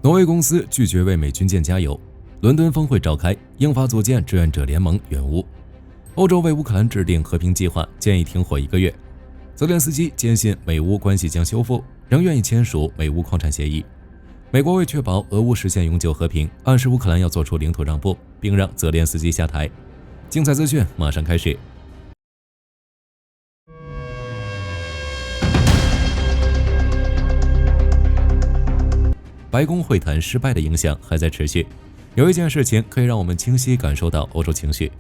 挪威公司拒绝为美军舰加油，伦敦峰会召开，英法组建志愿者联盟援乌。欧洲为乌克兰制定和平计划，建议停火1个月。泽连斯基坚信美乌关系将修复，仍愿意签署美乌矿产协议。美国为确保俄乌实现永久和平，暗示乌克兰要做出领土让步，并让泽连斯基下台。精彩资讯马上开始。白宫会谈失败的影响还在持续，有一件事情可以让我们清晰感受到欧洲情绪。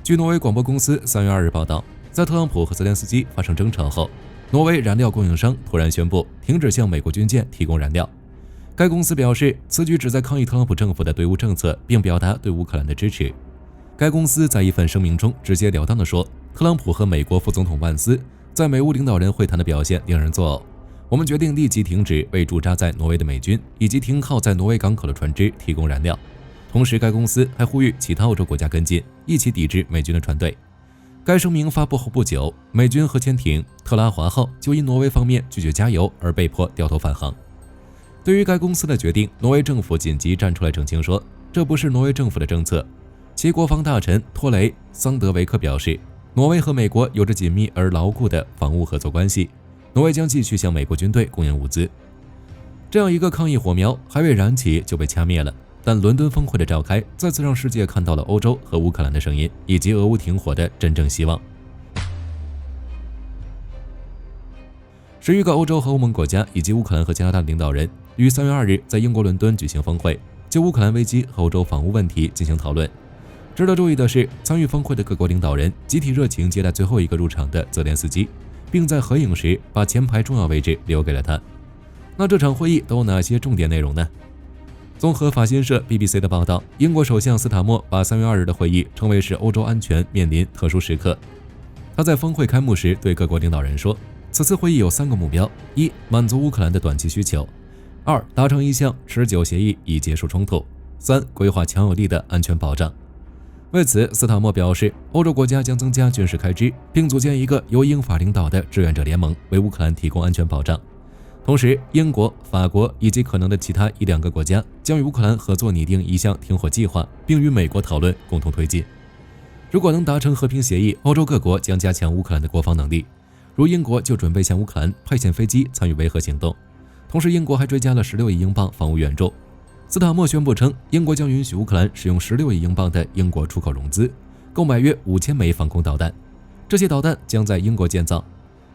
据挪威广播公司3月2日报道，在特朗普和泽连斯基发生争吵后，挪威燃料供应商突然宣布停止向美国军舰提供燃料。该公司表示，此举旨在抗议特朗普政府的对乌政策，并表达对乌克兰的支持。该公司在一份声明中直截了当地说，特朗普和美国副总统万斯在美乌领导人会谈的表现令人作呕。我们决定立即停止为驻扎在挪威的美军以及停靠在挪威港口的船只提供燃料。同时，该公司还呼吁其他欧洲国家跟进，一起抵制美军的船队。该声明发布后不久，美军核潜艇特拉华号就因挪威方面拒绝加油而被迫掉头返航。对于该公司的决定，挪威政府紧急站出来澄清说，这不是挪威政府的政策。其国防大臣托雷·桑德维克表示，挪威和美国有着紧密而牢固的防务合作关系，挪威将继续向美国军队供应物资。这样一个抗议火苗还未燃起就被掐灭了，但伦敦峰会的召开再次让世界看到了欧洲和乌克兰的声音，以及俄乌停火的真正希望。10余个欧洲和欧盟国家以及乌克兰和加拿大的领导人于3月2日在英国伦敦举行峰会，就乌克兰危机和欧洲防务问题进行讨论。值得注意的是，参与峰会的各国领导人集体热情接待最后一个入场的泽连斯基，并在合影时把前排重要位置留给了他。那这场会议都有哪些重点内容呢？综合法新社 BBC 的报道，英国首相斯塔默把3月2日的会议称为是欧洲安全面临特殊时刻。他在峰会开幕时对各国领导人说，此次会议有3个目标：一、满足乌克兰的短期需求；二、达成一项持久协议以结束冲突；三、规划强有力的安全保障。为此，斯塔默表示，欧洲国家将增加军事开支，并组建一个由英法领导的志愿者联盟，为乌克兰提供安全保障。同时，英国、法国以及可能的其他1、2个国家将与乌克兰合作拟定一项停火计划，并与美国讨论共同推进。如果能达成和平协议，欧洲各国将加强乌克兰的国防能力，如英国就准备向乌克兰派遣飞机参与维和行动。同时，英国还追加了16亿英镑防务援助。斯塔默宣布称，英国将允许乌克兰使用16亿英镑的英国出口融资，购买约5000枚防空导弹，这些导弹将在英国建造。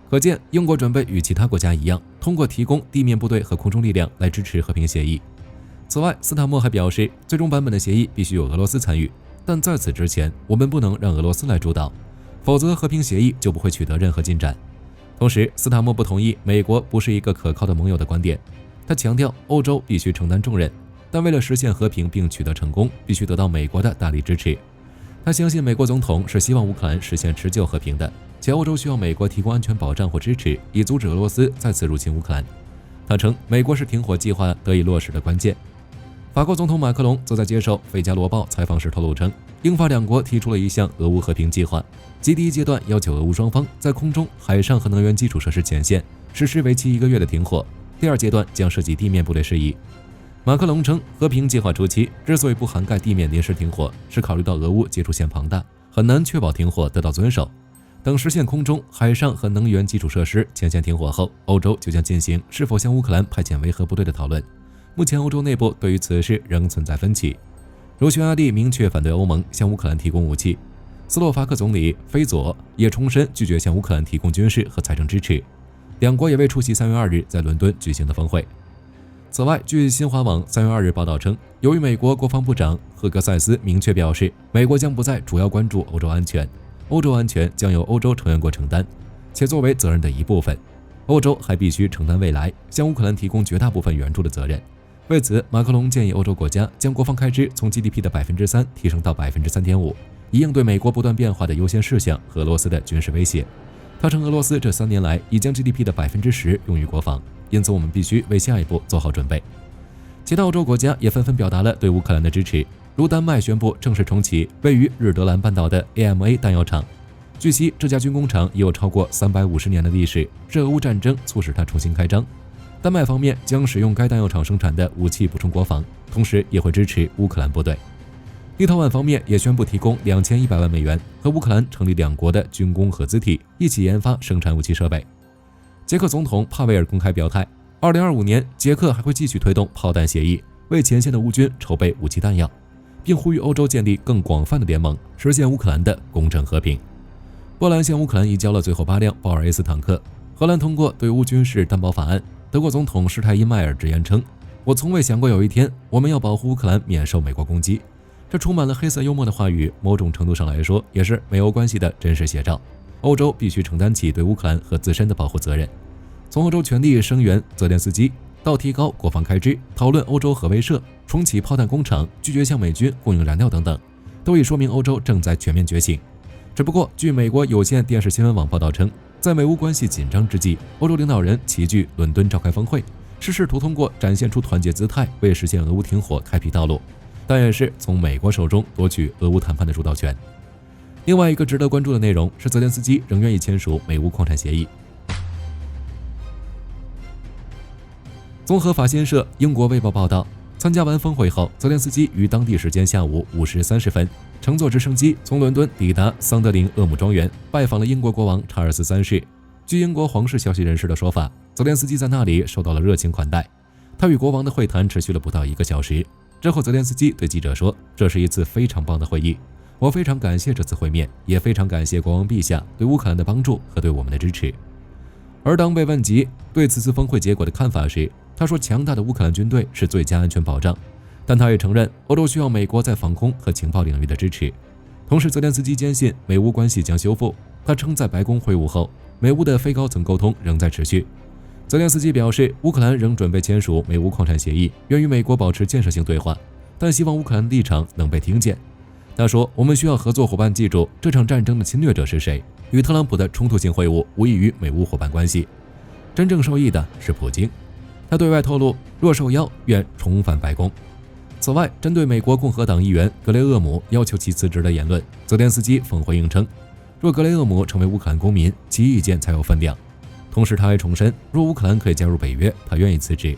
可见，英国准备与其他国家一样，通过提供地面部队和空中力量来支持和平协议。此外，斯塔默还表示，最终版本的协议必须有俄罗斯参与，但在此之前，我们不能让俄罗斯来主导，否则和平协议就不会取得任何进展。同时，斯塔默不同意美国不是一个可靠的盟友的观点，他强调欧洲必须承担重任，但为了实现和平并取得成功，必须得到美国的大力支持。他相信美国总统是希望乌克兰实现持久和平的，且欧洲需要美国提供安全保障或支持，以阻止俄罗斯再次入侵乌克兰。他称，美国是停火计划得以落实的关键。法国总统马克龙则在接受《费加罗报》采访时透露称，英法2国提出了一项俄乌和平计划，即第一阶段要求俄乌双方在空中、海上和能源基础设施前线实施为期1个月的停火，第二阶段将涉及地面部队事宜。马克龙称，和平计划初期之所以不涵盖地面临时停火，是考虑到俄乌接触线庞大，很难确保停火得到遵守。等实现空中、海上和能源基础设施前线停火后，欧洲就将进行是否向乌克兰派遣维和部队的讨论。目前欧洲内部对于此事仍存在分歧，如匈牙利明确反对欧盟向乌克兰提供武器，斯洛伐克总理菲佐也重申拒绝向乌克兰提供军事和财政支持。2国也未出席3月2日在伦敦举行的峰会。此外，据新华网3月2日报道称，由于美国国防部长赫格塞斯明确表示，美国将不再主要关注欧洲安全，欧洲安全将由欧洲成员国承担，且作为责任的一部分，欧洲还必须承担未来向乌克兰提供绝大部分援助的责任。为此，马克龙建议欧洲国家将国防开支从 GDP 的 3% 提升到 3.5%， 以应对美国不断变化的优先事项和俄罗斯的军事威胁。他称，俄罗斯这3年来已将 GDP 的 10% 用于国防，因此我们必须为下一步做好准备。其他欧洲国家也纷纷表达了对乌克兰的支持，如丹麦宣布正式重启位于日德兰半岛的 AMA 弹药厂。据悉，这家军工厂已有超过350年的历史，是俄乌战争促使它重新开张。丹麦方面将使用该弹药厂生产的武器补充国防，同时也会支持乌克兰部队。立陶宛方面也宣布提供2100万美元，和乌克兰成立两国的军工合资体，一起研发生产武器设备。捷克总统帕维尔公开表态，2025年捷克还会继续推动炮弹协议，为前线的乌军筹备武器弹药，并呼吁欧洲建立更广泛的联盟，实现乌克兰的公正和平。波兰向乌克兰移交了最后8辆豹 2S 坦克。荷兰通过对乌军事担保法案。德国总统施泰因迈尔直言称：“我从未想过有一天我们要保护乌克兰免受美国攻击。”这充满了黑色幽默的话语，某种程度上来说，也是美欧关系的真实写照。欧洲必须承担起对乌克兰和自身的保护责任。从欧洲全力声援泽连斯基，到提高国防开支、讨论欧洲核威慑、重启炮弹工厂、拒绝向美军供应燃料等等，都已说明欧洲正在全面觉醒。只不过，据美国有线电视新闻网报道称，在美乌关系紧张之际，欧洲领导人齐聚伦敦召开峰会，是试图通过展现出团结姿态，为实现俄乌停火开辟道路，但也是从美国手中夺取俄乌谈判的主导权。另外一个值得关注的内容是，泽连斯基仍愿意签署美乌矿产协议。综合法新社、英国卫报报道，参加完峰会后，泽连斯基于当地时间下午5时30分乘坐直升机从伦敦抵达桑德林厄姆庄园，拜访了英国国王查尔斯3世。据英国皇室消息人士的说法，泽连斯基在那里受到了热情款待。他与国王的会谈持续了不到1个小时。之后，泽连斯基对记者说：“这是一次非常棒的会议，我非常感谢这次会面，也非常感谢国王陛下对乌克兰的帮助和对我们的支持。”而当被问及对此次峰会结果的看法时，他说：“强大的乌克兰军队是最佳安全保障。”但他也承认，欧洲需要美国在防空和情报领域的支持。同时，泽连斯基坚信美乌关系将修复。他称，在白宫会晤后，美乌的非高层沟通仍在持续。泽连斯基表示，乌克兰仍准备签署美乌矿产协议，愿与美国保持建设性对话，但希望乌克兰的立场能被听见。他说：“我们需要合作伙伴记住，这场战争的侵略者是谁。与特朗普的冲突性会晤无异于美乌伙伴关系，真正受益的是普京。”他对外透露，若受邀，愿重返白宫。此外，针对美国共和党议员格雷厄姆要求其辞职的言论，泽连斯基奉回应称，若格雷厄姆成为乌克兰公民，其意见才有分量。同时，他还重申，若乌克兰可以加入北约，他愿意辞职。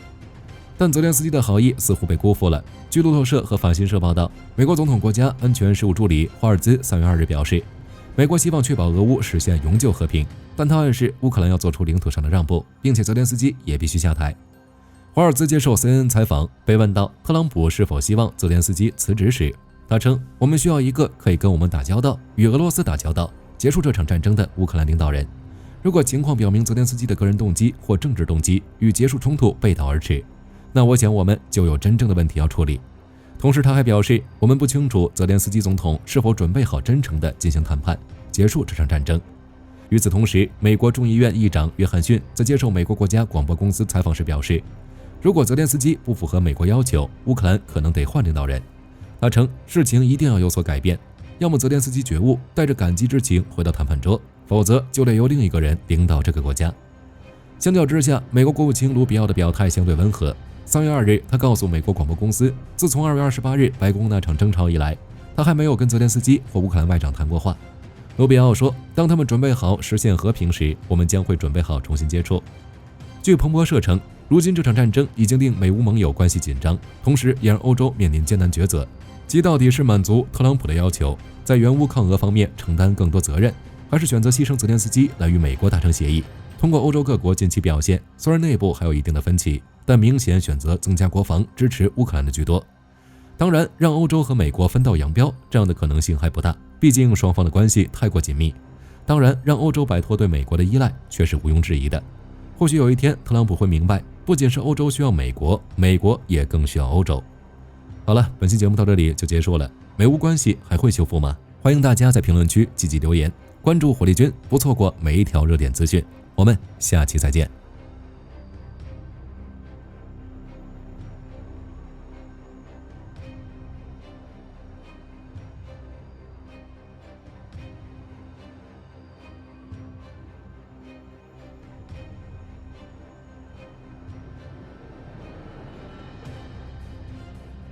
但泽连斯基的好意似乎被辜负了。据路透社和法新社报道，美国总统国家安全事务助理华尔兹3月2日表示，美国希望确保俄乌实现永久和平，但他暗示乌克兰要做出领土上的让步，并且泽连斯基也必须下台。华尔兹接受 CNN 采访，被问到特朗普是否希望泽连斯基辞职时，他称：“我们需要一个可以跟我们打交道、与俄罗斯打交道、结束这场战争的乌克兰领导人。如果情况表明泽连斯基的个人动机或政治动机与结束冲突背道而驰，那我想我们就有真正的问题要处理。”同时，他还表示，我们不清楚泽连斯基总统是否准备好真诚地进行谈判，结束这场战争。与此同时，美国众议院议长约翰逊在接受美国国家广播公司采访时表示，如果泽连斯基不符合美国要求，乌克兰可能得换领导人。他称，事情一定要有所改变，要么泽连斯基觉悟，带着感激之情回到谈判桌，否则就得由另一个人领导这个国家。相较之下，美国国务卿卢比奥的表态相对温和。3月2日，他告诉美国广播公司，自从2月28日白宫那场争吵以来，他还没有跟泽连斯基或乌克兰外长谈过话。卢比奥说，当他们准备好实现和平时，我们将会准备好重新接触。据彭博社称，如今这场战争已经令美乌盟友关系紧张，同时也让欧洲面临艰难抉择，即到底是满足特朗普的要求，在援乌抗俄方面承担更多责任，还是选择牺牲泽连斯基来与美国达成协议。通过欧洲各国近期表现，虽然内部还有一定的分歧，但明显选择增加国防支持乌克兰的居多。当然，让欧洲和美国分道扬镳这样的可能性还不大，毕竟双方的关系太过紧密。当然，让欧洲摆脱对美国的依赖却是毋庸置疑的。或许有一天，特朗普会明白，不仅是欧洲需要美国，美国也更需要欧洲。好了，本期节目到这里就结束了。美乌关系还会修复吗？欢迎大家在评论区积极留言，关注火力军，不错过每一条热点资讯。我们下期再见。